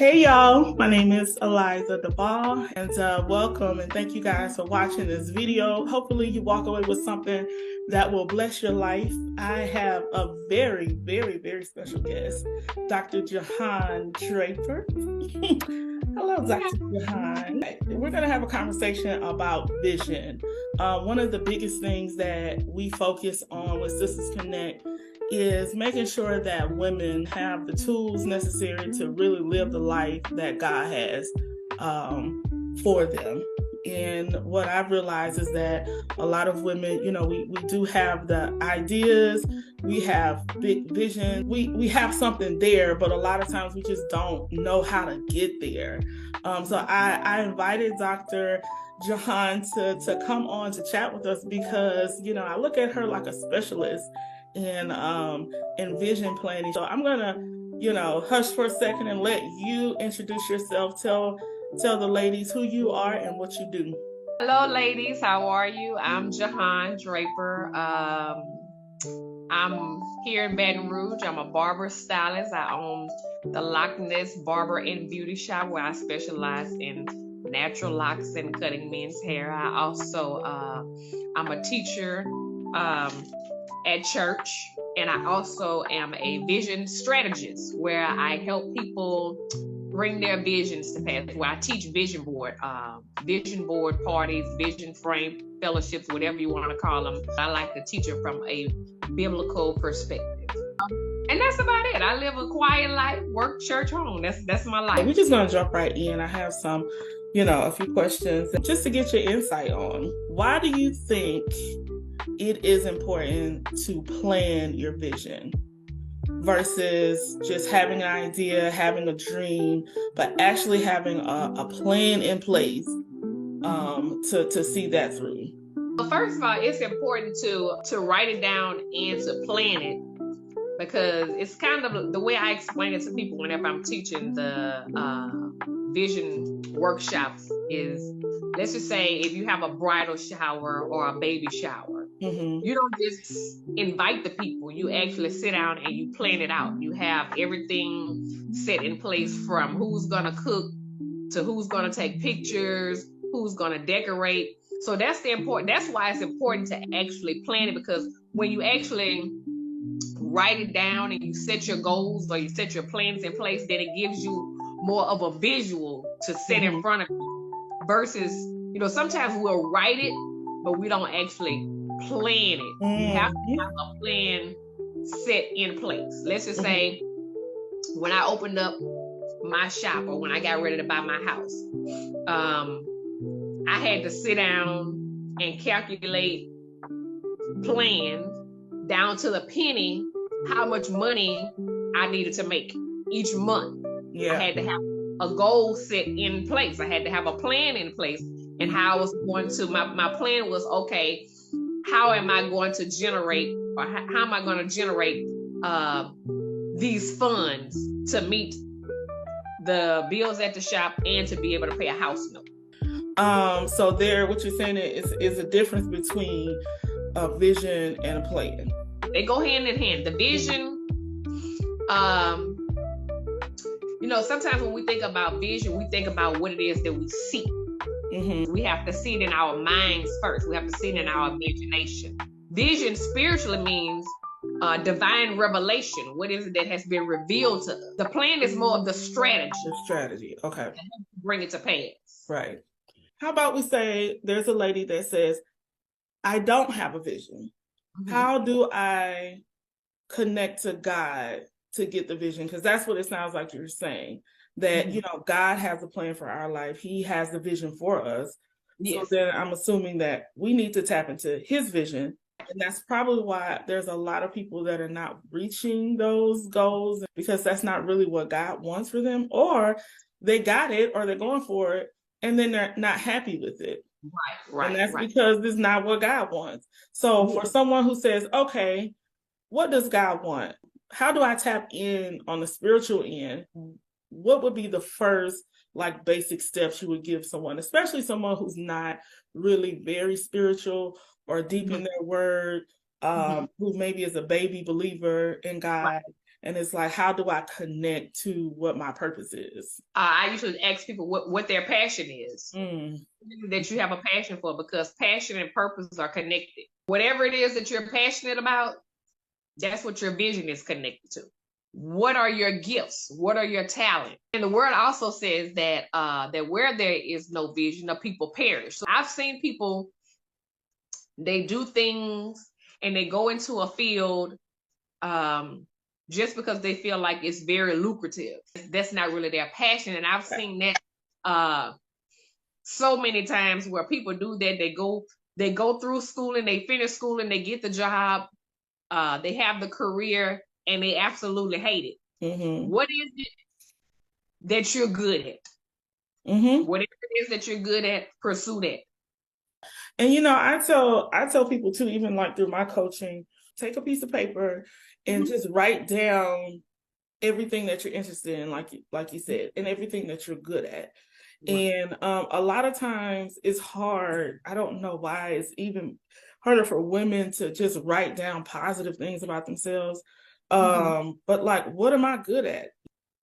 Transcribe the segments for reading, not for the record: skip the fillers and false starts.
Hey y'all, my name is Eliza DeBall and welcome and thank you guys for watching this video. Hopefully you walk away with something that will bless your life. I have a very special guest, Dr. Jehane Draper. Hello, Dr. Jehane. We're going to have a conversation about vision. One of the biggest things that we focus on with Sisters Connect is making sure that women have the tools necessary to really live the life that God has for them. And what I've realized is that a lot of women, we do have the ideas, we have big vision, we have something there, but a lot of times we just don't know how to get there. So I invited Dr. Jehane to come on to chat with us because, I look at her like a specialist in vision planning. So I'm gonna, hush for a second and let you introduce yourself. Tell the ladies who you are and what you do. Hello, ladies. How are you? I'm Jehane Draper. I'm here in Baton Rouge. I'm a barber stylist. I own the Loch Ness Barber and Beauty Shop, where I specialize in natural locks and cutting men's hair. I also I'm a teacher at church, and I also am a vision strategist, where I help people bring their visions to pass, where I teach vision board parties, vision frame fellowships, whatever you want to call them. I like to teach it from a biblical perspective. And that's about it. I live a quiet life, work, church, home. That's my life. We're just going to jump right in. I have some, a few questions just to get your insight on. Why do you think it is important to plan your vision versus just having an idea, having a dream, but actually having a plan in place to see that through? Well, first of all, it's important to write it down and to plan it, because it's kind of the way I explain it to people whenever I'm teaching the vision workshops is, let's just say if you have a bridal shower or a baby shower, you don't just invite the people. You actually sit down and you plan it out. You have everything set in place, from who's going to cook to who's going to take pictures, who's going to decorate. So that's why it's important to actually plan it, because when you actually write it down and you set your goals or you set your plans in place, then it gives you more of a visual to set in front of you, versus, sometimes we'll write it, but we don't actually plan it. You have to have a plan set in place. Let's just say when I opened up my shop, or when I got ready to buy my house, I had to sit down and calculate, plan down to the penny how much money I needed to make each month. I had to have a goal set in place. I had to have a plan in place, and how I was going to, my plan was, okay, how am I going to generate, or how am I going to generate these funds to meet the bills at the shop and to be able to pay a house note? So what you're saying is a difference between a vision and a plan. They go hand in hand. The vision, sometimes when we think about vision, we think about what it is that we see. We have to see it in our minds first. We have to see it in our imagination. Vision spiritually means divine revelation. What is it that has been revealed to us? The plan is more of the strategy. The strategy, okay. Bring it to pass. Right. How about we say there's a lady that says, I don't have a vision. How do I connect to God to get the vision? Because that's what it sounds like you're saying, that, God has a plan for our life. He has the vision for us. Yes. So then I'm assuming that we need to tap into his vision. And that's probably why there's a lot of people that are not reaching those goals, because that's not really what God wants for them, or they got it or they're going for it and then they're not happy with it. Right. And that's because it's not what God wants. So for someone who says, okay, what does God want? How do I tap in on the spiritual end? What would be the first basic steps you would give someone, especially someone who's not really very spiritual or deep in their word, who maybe is a baby believer in God, And it's like, how do I connect to what my purpose is? I usually ask people what their passion is, Mm. that you have a passion for, because passion and purpose are connected. Whatever it is that you're passionate about, that's what your vision is connected to. What are your gifts? What are your talent? And the word also says that that where there is no vision, the people perish. So I've seen people, they do things and they go into a field just because they feel like it's very lucrative. That's not really their passion. And I've seen that so many times where people do that. They go through school and they finish school and they get the job. They have the career and they absolutely hate it. Mm-hmm. What is it that you're good at? Mm-hmm. Whatever it is that you're good at, pursue that. And I tell people too, even like through my coaching, take a piece of paper and just write down everything that you're interested in, like you said, and everything that you're good at. And a lot of times it's hard. I don't know why it's even harder for women to just write down positive things about themselves. But like, what am I good at?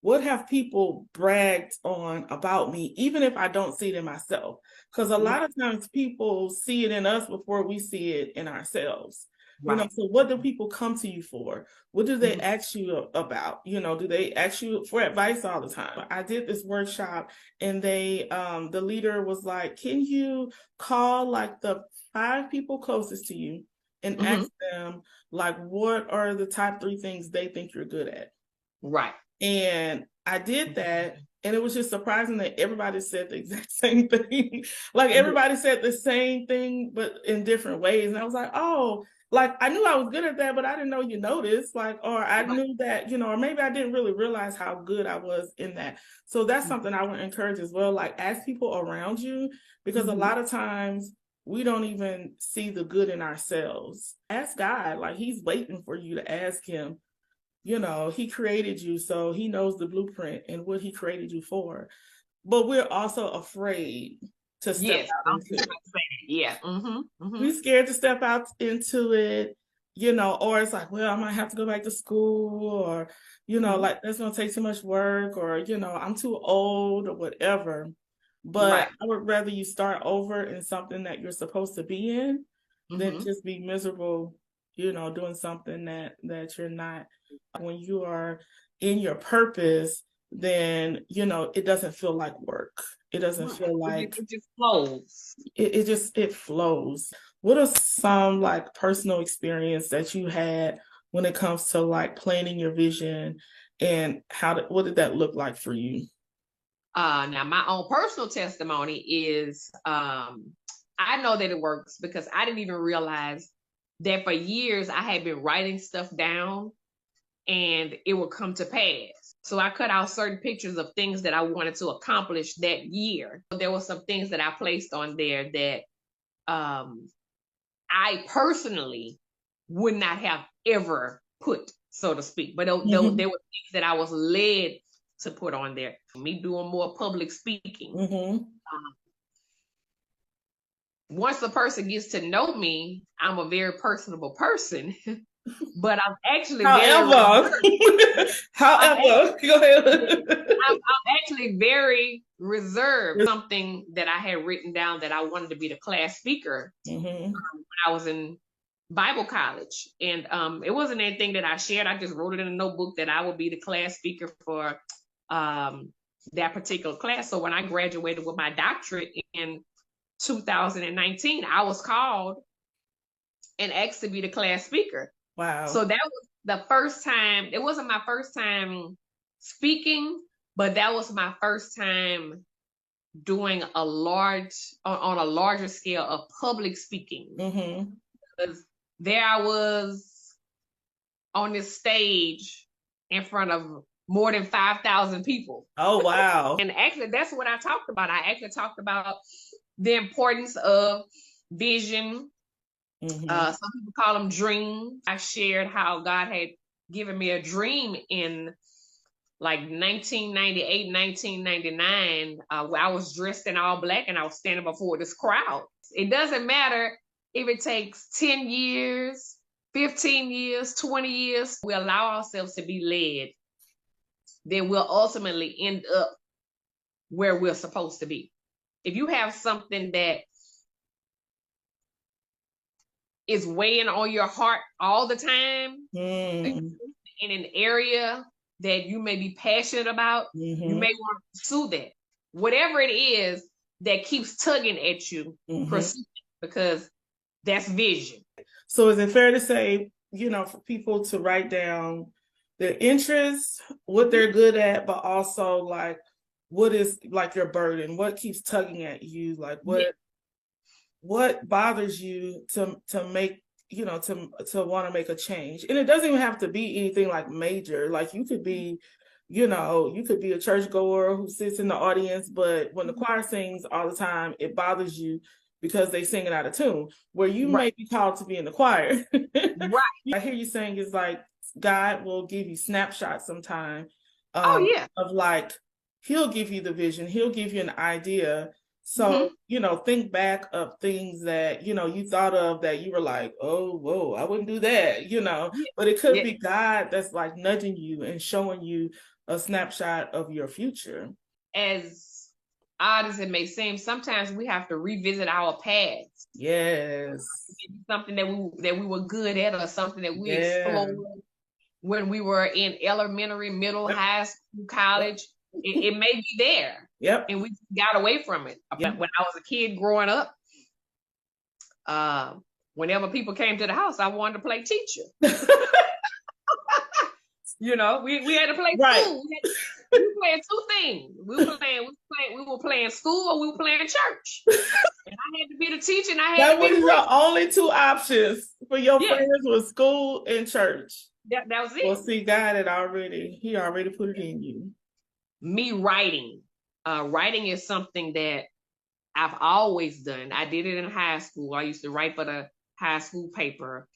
What have people bragged on about me, even if I don't see it in myself? Because a lot of times people see it in us before we see it in ourselves. So what do people come to you for? What do they ask you about? Do they ask you for advice all the time? I did this workshop and the leader was like, can you call like the 5 people closest to you and ask them like, what are the top 3 things they think you're good at? Right. And I did that, and it was just surprising that everybody said the exact same thing. Like everybody said the same thing, but in different ways. And I was like, oh, like I knew I was good at that, but I didn't know you noticed. Like, or I knew that, or maybe I didn't really realize how good I was in that. So that's something I would encourage as well. Like ask people around you, because a lot of times we don't even see the good in ourselves. Ask God, like he's waiting for you to ask him. He created you, so he knows the blueprint and what he created you for. But we're also afraid to step out into it. Yeah. We're scared to step out into it, or it's like, well, I might have to go back to school, or, like that's going to take too much work, or, I'm too old or whatever. But I would rather you start over in something that you're supposed to be in than just be miserable, doing something that you're not. When you are in your purpose, then it doesn't feel like work. It doesn't feel like it just flows. It flows. What are some like personal experience that you had when it comes to like planning your vision, and what did that look like for you? Now my own personal testimony is I know that it works because I didn't even realize that for years I had been writing stuff down and it would come to pass. So I cut out certain pictures of things that I wanted to accomplish that year. There were some things that I placed on there that I personally would not have ever put, so to speak. But there were things that I was led to put on there. Me doing more public speaking. Once a person gets to know me, I'm a very personable person. But I'm actually go ahead. I'm actually very reserved. Something that I had written down that I wanted to be the class speaker when I was in Bible college, and it wasn't anything that I shared. I just wrote it in a notebook that I would be the class speaker for that particular class. So when I graduated with my doctorate in 2019, I was called and asked to be the class speaker. Wow. So that was the first time. It wasn't my first time speaking, but that was my first time doing on a larger scale of public speaking. Because there I was on this stage in front of more than 5,000 people. Oh, wow. And actually, that's what I talked about. I actually talked about the importance of vision. Some people call them dreams. I shared how God had given me a dream in like 1998, 1999, where I was dressed in all black and I was standing before this crowd. It doesn't matter if it takes 10 years, 15 years, 20 years, we allow ourselves to be led, then we'll ultimately end up where we're supposed to be. If you have something that is weighing on your heart all the time, in an area that you may be passionate about, you may want to pursue that. Whatever it is that keeps tugging at you, pursue it, because that's vision. So is it fair to say, for people to write down their interests, what they're good at, but also like what is like your burden, what keeps tugging at you, like what bothers you to make, to want to make a change? And it doesn't even have to be anything like major. Like you could be a churchgoer who sits in the audience, but when the choir sings all the time, it bothers you because they sing it out of tune, where you may be called to be in the choir. Right. I hear you saying is like God will give you snapshots sometime Oh yeah. of like, he'll give you the vision, he'll give you an idea. So, think back of things that, you thought of that you were like, oh, whoa, I wouldn't do that, but it could be God that's like nudging you and showing you a snapshot of your future. As odd as it may seem, sometimes we have to revisit our past. Yes. Something that we were good at, or something that we explored when we were in elementary, middle, high school, college. It may be there. And we got away from it. When I was a kid growing up, whenever people came to the house, I wanted to play teacher. We had to play school. We were playing two things. We were playing school, or we were playing church. And I had to be the teacher, and I had to be the That was your only two options for your friends, was school and church. That was it. Well, see, God he already put it in you. Me writing. Writing is something that I've always done. I did it in high school. I used to write for the high school paper.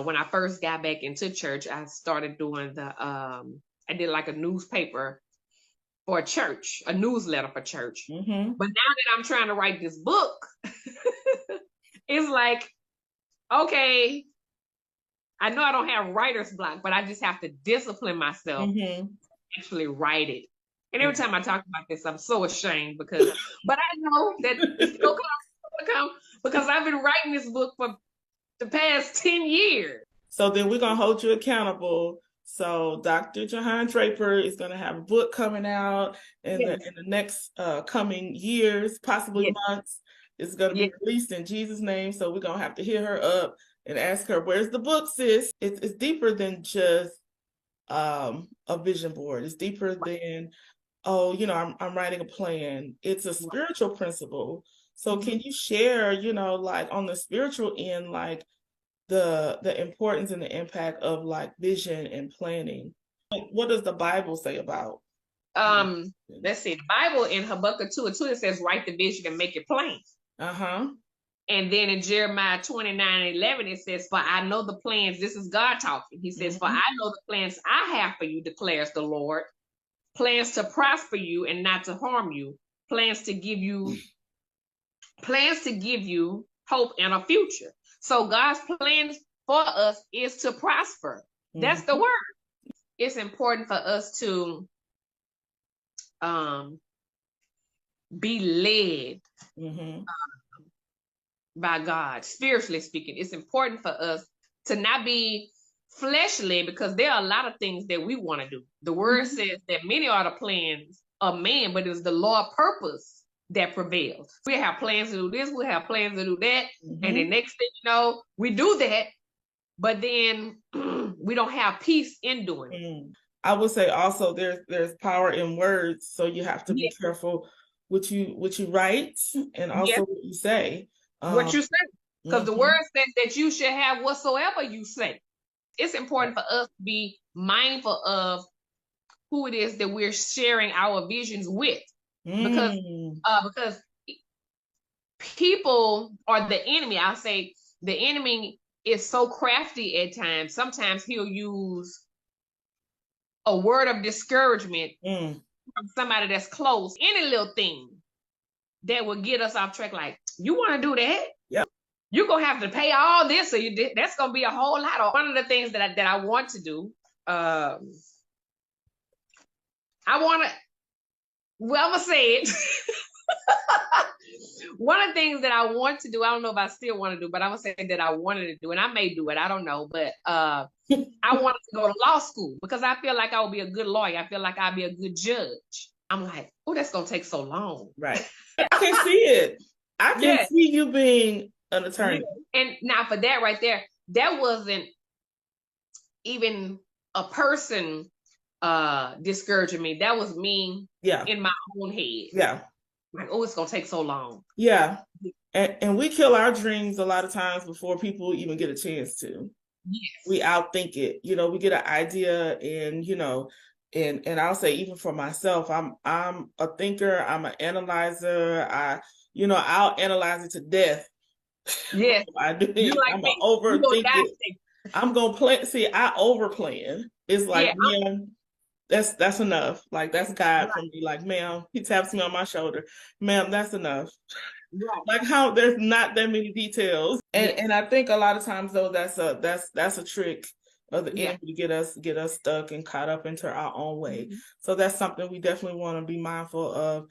When I first got back into church, I started doing I did like a newspaper for a church, a newsletter for church. But now that I'm trying to write this book, it's like, okay, I know I don't have writer's block, but I just have to discipline myself to actually write it. And every time I talk about this, I'm so ashamed but I know that it's gonna come because I've been writing this book for the past 10 years. So then we're going to hold you accountable. So Dr. Jehane Draper is going to have a book coming out in the next coming years, possibly months. It's going to be released in Jesus' name. So we're going to have to hit her up and ask her, where's the book, sis? It's deeper than just a vision board. It's deeper than, I'm writing a plan. It's a spiritual principle. So can you share, like on the spiritual end, like the importance and the impact of like vision and planning? Like, what does the Bible say about? Let's see. The Bible in Habakkuk 2:2, it says, write the vision and make it plain. And then in Jeremiah 29:11, it says, for I know the plans. This is God talking. He says, for I know the plans I have for you, declares the Lord. Plans to prosper you and not to harm you. Plans to give you hope and a future. So God's plans for us is to prosper. That's the word. It's important for us to be led by God, spiritually speaking. It's important for us to not be fleshly, because there are a lot of things that we want to do. The word says that many are the plans of man, but it's the Lord's purpose that prevails. We have plans to do this, we have plans to do that, and the next thing you know, we do that, but then we don't have peace in doing it. I would say also there's power in words, so you have to be careful what you write and also what you say. What you say, because the word says that you should have whatsoever you say. It's important for us to be mindful of who it is that we're sharing our visions with, because people are the enemy. I'll say the enemy is so crafty at times. Sometimes he'll use a word of discouragement from somebody that's close, any little thing that will get us off track. Like, you want to do that? you're gonna have to pay all this, so that's gonna be a whole lot. One of the things that I want to do, I want to. Well, I'm gonna say it. One of the things that I want to do, I don't know if I still want to do, but I'm gonna say that I wanted to do, and I may do it. I don't know, but I wanted to go to law school because I feel like I would be a good lawyer. I feel like I'd be a good judge. I'm like, oh, that's gonna take so long. Right. I can see it. I can see you being an attorney. And now for that right there, that wasn't even a person discouraging me. That was me in my own head. Yeah. Like, oh, it's gonna take so long. Yeah. And we kill our dreams a lot of times before people even get a chance to. Yes. We outthink it. You know, we get an idea, and you know, and I'll say, even for myself, I'm a thinker, I'm an analyzer. I'll analyze it to death. Yes. I do. I'm an overthinker. I'm gonna plan. See, I overplan. It's like, man, that's enough. Like, that's God for me. Like, ma'am, he taps me on my shoulder. Ma'am, that's enough. Right. Like, how there's not that many details. And I think a lot of times though, that's a trick of the enemy to get us stuck and caught up into our own way. So that's something we definitely want to be mindful of,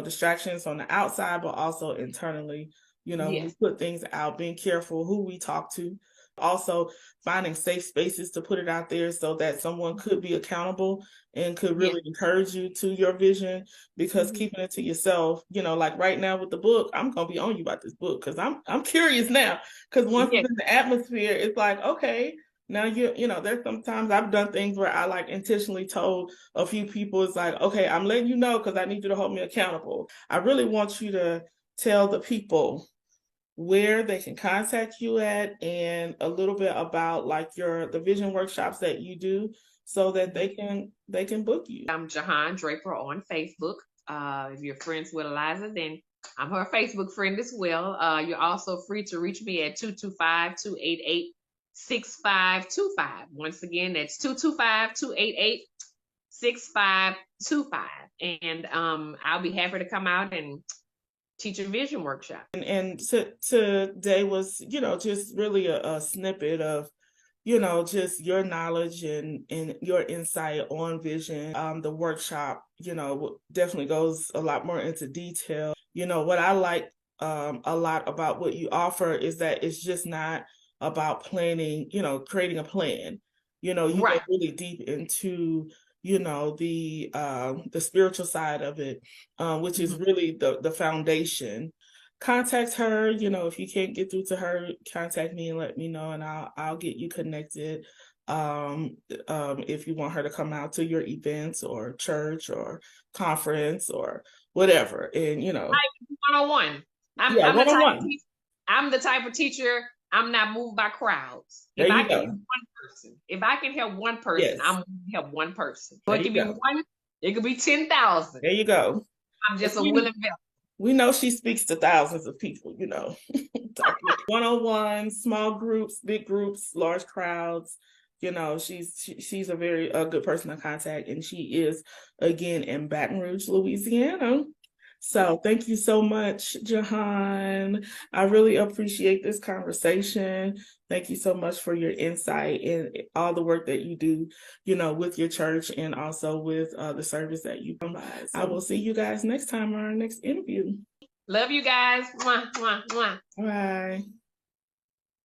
distractions on the outside, but also internally, when we put things out, being careful who we talk to. Also finding safe spaces to put it out there so that someone could be accountable and could really encourage you to your vision, because keeping it to yourself, like right now with the book, I'm going to be on you about this book because I'm curious now, because once it's in the atmosphere, it's like, okay, now there's sometimes I've done things where I like intentionally told a few people, it's like, okay, I'm letting you know because I need you to hold me accountable. I really want you to tell the people where they can contact you at, and a little bit about like the vision workshops that you do, so that they can book you. I'm Jehane Draper on Facebook. If you're friends with Eliza, then I'm her Facebook friend as well. You're also free to reach me at 225-288-6525. Once again, that's 225-288-6525. And I'll be happy to come out and teach a vision workshop. And today was, just really a snippet of, just your knowledge and your insight on vision. The workshop, definitely goes a lot more into detail. What I like a lot about what you offer is that it's just not about planning, creating a plan. You go really deep into the spiritual side of it, which is really the foundation. Contact her, if you can't get through to her, contact me and let me know, and I'll get you connected. If you want her to come out to your events or church or conference or whatever, and one-on-one. I'm the type of teacher. I'm not moved by crowds. If I can help one person, I'm going to help one person. So it can be one, it could be 10,000. There you go. I'm just a willing vessel. We know she speaks to thousands of people, one-on-one, small groups, big groups, large crowds. She's a very good person to contact, and she is, again, in Baton Rouge, Louisiana. So thank you so much, Jehane. I really appreciate this conversation. Thank you so much for your insight and all the work that you do, with your church, and also with the service that you provide. I will see you guys next time on our next interview. Love you guys. Mwah, mwah, mwah. Bye.